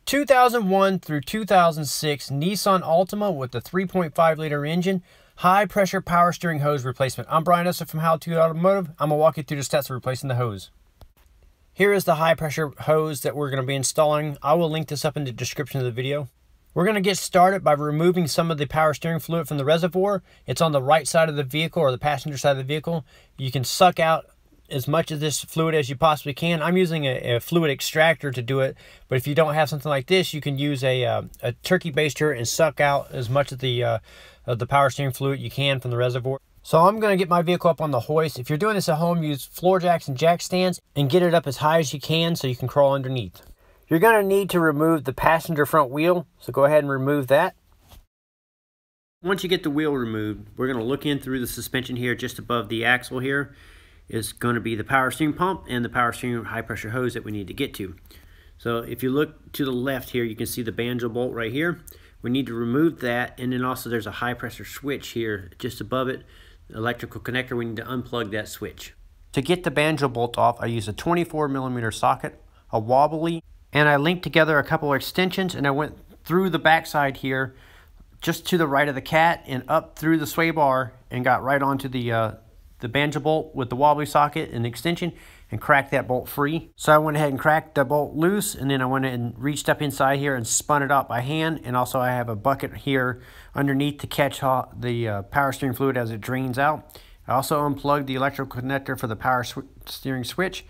2001 through 2006 Nissan Altima with the 3.5 liter engine, high pressure power steering hose replacement. I'm Brian Esser from How To Automotive. I'm going to walk you through the steps of replacing the hose. Here is the high pressure hose that we're going to be installing. I will link this up in the description of the video. We're going to get started by removing some of the power steering fluid from the reservoir. It's on the right side of the vehicle, or the passenger side of the vehicle. You can suck out as much of this fluid as you possibly can. I'm using a fluid extractor to do it, but if you don't have something like this, you can use a turkey baster and suck out as much of the power steering fluid you can from the reservoir. So I'm going to get my vehicle up on the hoist. If you're doing this at home, use floor jacks and jack stands and get it up as high as you can so you can crawl underneath. You're going to need to remove the passenger front wheel, so go ahead and remove that. Once you get the wheel removed, we're going to look in through the suspension here just above the axle here. Is going to be the power steering pump and the power steering high pressure hose that we need to get to. So if you look to the left here, you can see the banjo bolt right here. We need to remove that, and then also there's a high pressure switch here just above it, electrical connector. We need to unplug that switch. To get the banjo bolt off, I use a 24mm socket, a wobbly, and I linked together a couple of extensions, and I went through the backside here just to the right of the cat and up through the sway bar and got right onto the banjo bolt with the wobbly socket and the extension and cracked that bolt free. So I went ahead and cracked the bolt loose, and then I went and reached up inside here and spun it out by hand. And also I have a bucket here underneath to catch the power steering fluid as it drains out. I also unplugged the electrical connector for the power steering switch.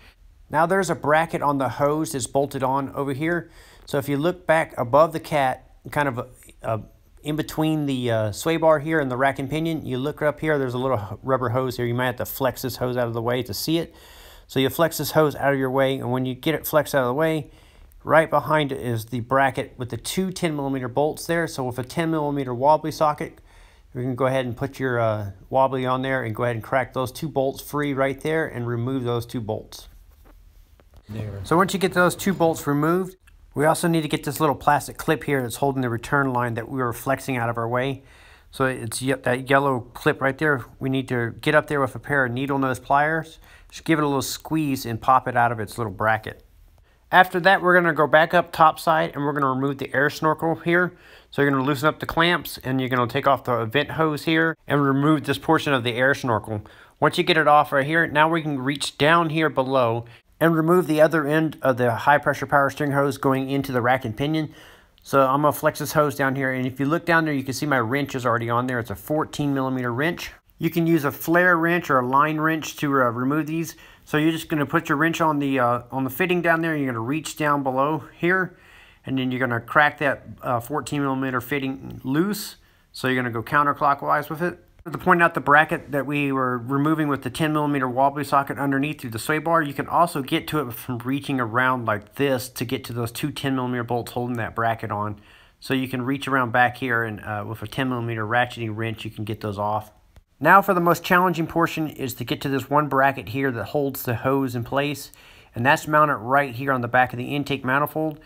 Now there's a bracket on the hose that's bolted on over here. So if you look back above the cat, kind of in between the sway bar here and the rack and pinion, you look up here, there's a little rubber hose here. You might have to flex this hose out of the way to see it. So you flex this hose out of your way, and when you get it flexed out of the way, right behind it is the bracket with the two 10mm bolts there. So with a 10mm wobbly socket, you can go ahead and put your wobbly on there and go ahead and crack those two bolts free right there and remove those two bolts. There. So once you get those two bolts removed, we also need to get this little plastic clip here that's holding the return line that we were flexing out of our way. So it's that yellow clip right there. We need to get up there with a pair of needle nose pliers. Just give it a little squeeze and pop it out of its little bracket. After that, we're going to go back up top side and we're going to remove the air snorkel here. So you're going to loosen up the clamps and you're going to take off the vent hose here and remove this portion of the air snorkel. Once you get it off right here, now we can reach down here below and remove the other end of the high pressure power steering hose going into the rack and pinion. So I'm going to flex this hose down here, and if you look down there, you can see my wrench is already on there. It's a 14mm wrench. You can use a flare wrench or a line wrench to remove these. So you're just going to put your wrench on the fitting down there, and you're going to reach down below here, and then you're going to crack that 14mm fitting loose. So you're going to go counterclockwise with it. To point out the bracket that we were removing with the 10mm wobbly socket underneath through the sway bar, you can also get to it from reaching around like this to get to those two 10mm bolts holding that bracket on. So you can reach around back here, and with a 10mm ratcheting wrench you can get those off. Now for the most challenging portion is to get to this one bracket here that holds the hose in place, and that's mounted right here on the back of the intake manifold.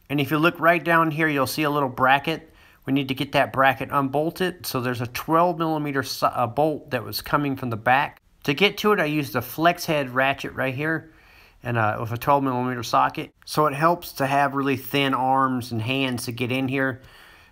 And if you look right down here, you'll see a little bracket. We need to get that bracket unbolted. So there's a 12mm bolt that was coming from the back. To get to it, I used a flex head ratchet right here, and with a 12mm socket. So it helps to have really thin arms and hands to get in here.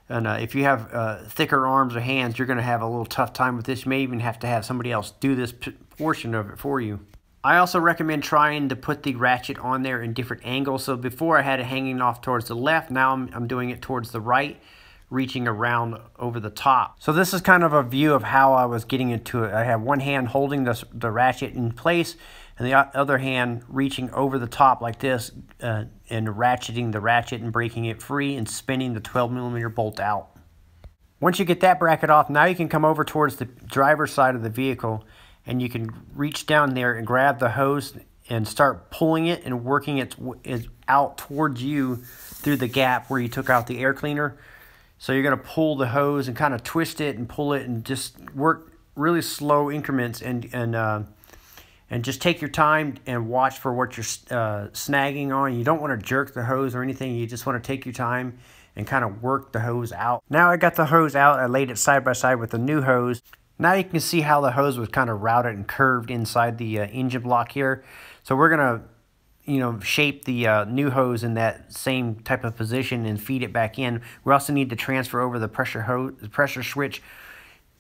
And if you have thicker arms or hands, you're going to have a little tough time with this. You may even have to have somebody else do this portion of it for you. I also recommend trying to put the ratchet on there in different angles. So before I had it hanging off towards the left, now I'm doing it towards the right, reaching around over the top. So this is kind of a view of how I was getting into it. I have one hand holding the ratchet in place, and the other hand reaching over the top like this, and ratcheting the ratchet and breaking it free and spinning the 12mm bolt out. Once you get that bracket off, now you can come over towards the driver's side of the vehicle, and you can reach down there and grab the hose and start pulling it and working it out towards you through the gap where you took out the air cleaner. So you're going to pull the hose and kind of twist it and pull it and just work really slow increments and just take your time and watch for what you're snagging on. You don't want to jerk the hose or anything. You just want to take your time and kind of work the hose out. Now I got the hose out. I laid it side by side with the new hose. Now you can see how the hose was kind of routed and curved inside the engine block here. So we're going to shape the new hose in that same type of position and feed it back in. We also need to transfer over the pressure switch.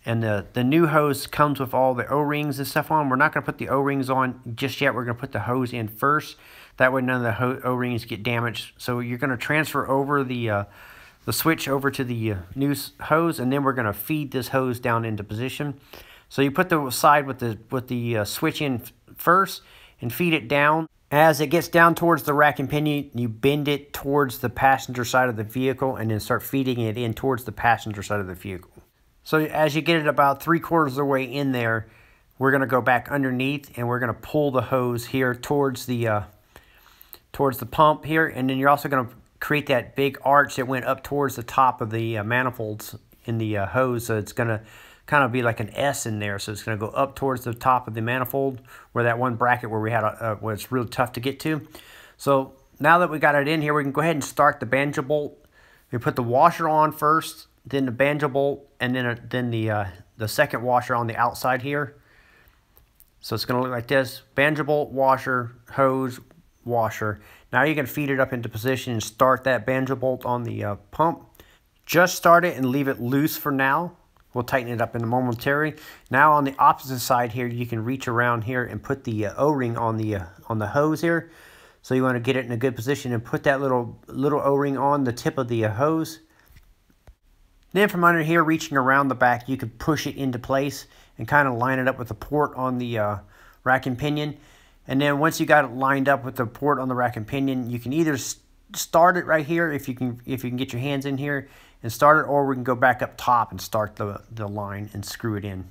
And the new hose comes with all the O-rings and stuff on. We're not going to put the O-rings on just yet. We're going to put the hose in first. That way none of the O-rings get damaged. So you're going to transfer over the switch over to the new hose, and then we're going to feed this hose down into position. So you put the side with the switch in first and feed it down. As it gets down towards the rack and pinion, you bend it towards the passenger side of the vehicle and then start feeding it in towards the passenger side of the vehicle. So as you get it about 3/4 of the way in there, we're going to go back underneath and we're going to pull the hose here towards the pump here. And then you're also going to create that big arch that went up towards the top of the manifolds in the hose. So it's going to kind of be like an S in there. So it's going to go up towards the top of the manifold where that one bracket where we had where it's real tough to get to. So now that we got it in here, we can go ahead and start the banjo bolt. We put the washer on first, then the banjo bolt, and then the second washer on the outside here. So it's going to look like this: banjo bolt, washer, hose, washer. Now you can feed it up into position and start that banjo bolt on the pump. Just start it and leave it loose for now. We'll tighten it up in a momentary. Now on the opposite side here, you can reach around here and put the O-ring on the hose here. So you want to get it in a good position and put that little O-ring on the tip of the hose. Then from under here, reaching around the back, you can push it into place and kind of line it up with the port on the rack and pinion. And then once you got it lined up with the port on the rack and pinion, you can either start it right here if you can get your hands in here and start it, or we can go back up top and start the line and screw it in.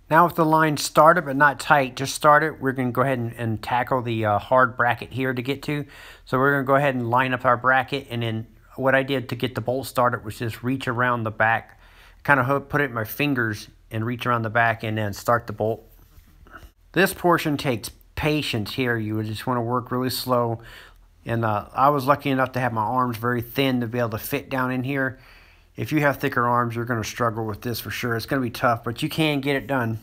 Now with the line started but not tight, just start it. We're going to go ahead and tackle the hard bracket here to get to. So we're going to go ahead and line up our bracket, and then what I did to get the bolt started was just reach around the back, kind of put it in my fingers and reach around the back and then start the bolt. This portion takes patience here. You would just want to work really slow. And I was lucky enough to have my arms very thin to be able to fit down in here. If you have thicker arms, you're going to struggle with this for sure. It's going to be tough, but you can get it done.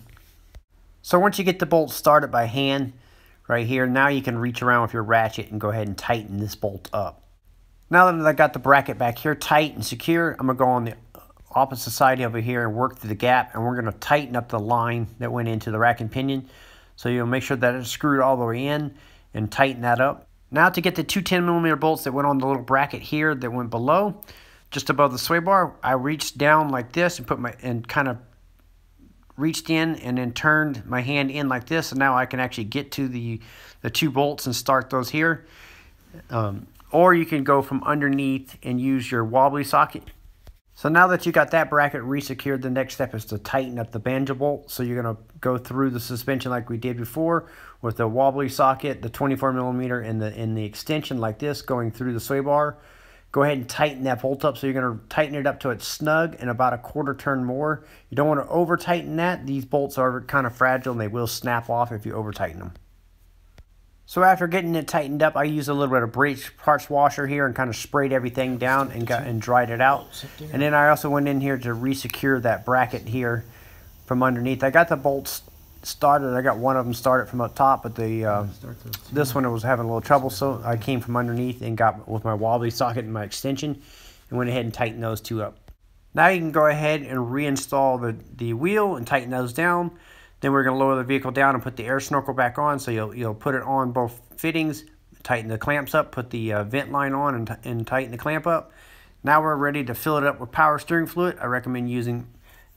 So once you get the bolt started by hand right here, now you can reach around with your ratchet and go ahead and tighten this bolt up. Now that I got the bracket back here tight and secure, I'm going to go on the opposite side over here and work through the gap, and we're going to tighten up the line that went into the rack and pinion. So you'll make sure that it's screwed all the way in and tighten that up. Now to get the two 10mm bolts that went on the little bracket here that went below, just above the sway bar, I reached down like this and kind of reached in and then turned my hand in like this, and now I can actually get to the two bolts and start those here. Or you can go from underneath and use your wobbly socket. So now that you got that bracket re-secured, the next step is to tighten up the banjo bolt. So you're going to go through the suspension like we did before with the wobbly socket, the 24mm, and the extension like this going through the sway bar. Go ahead and tighten that bolt up. So you're going to tighten it up to it's snug and about a quarter turn more. You don't want to over tighten that. These bolts are kind of fragile and they will snap off if you over tighten them. So after getting it tightened up, I used a little bit of brake parts washer here and kind of sprayed everything down and dried it out. And then I also went in here to re-secure that bracket here from underneath. I got the bolts started. I got one of them started from up top, but this one was having a little trouble, so I came from underneath and got with my wobbly socket and my extension and went ahead and tightened those two up. Now you can go ahead and reinstall the wheel and tighten those down. Then we're going to lower the vehicle down and put the air snorkel back on. So you'll put it on both fittings, tighten the clamps up, put the vent line on and tighten the clamp up. Now we're ready to fill it up with power steering fluid. I recommend using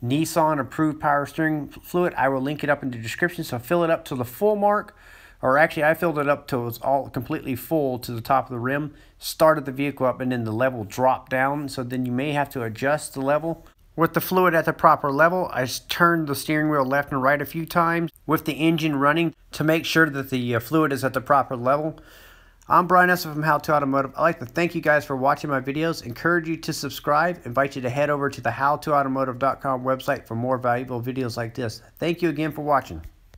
Nissan approved power steering fluid. I will link it up in the description. So fill it up to the full mark, or actually I filled it up till it was all completely full to the top of the rim, started the vehicle up, and then the level dropped down. So then you may have to adjust the level. With the fluid at the proper level, I turned the steering wheel left and right a few times with the engine running to make sure that the fluid is at the proper level. I'm Brian Esser from How to Automotive. I'd like to thank you guys for watching my videos, encourage you to subscribe, invite you to head over to the howtoautomotive.com website for more valuable videos like this. Thank you again for watching.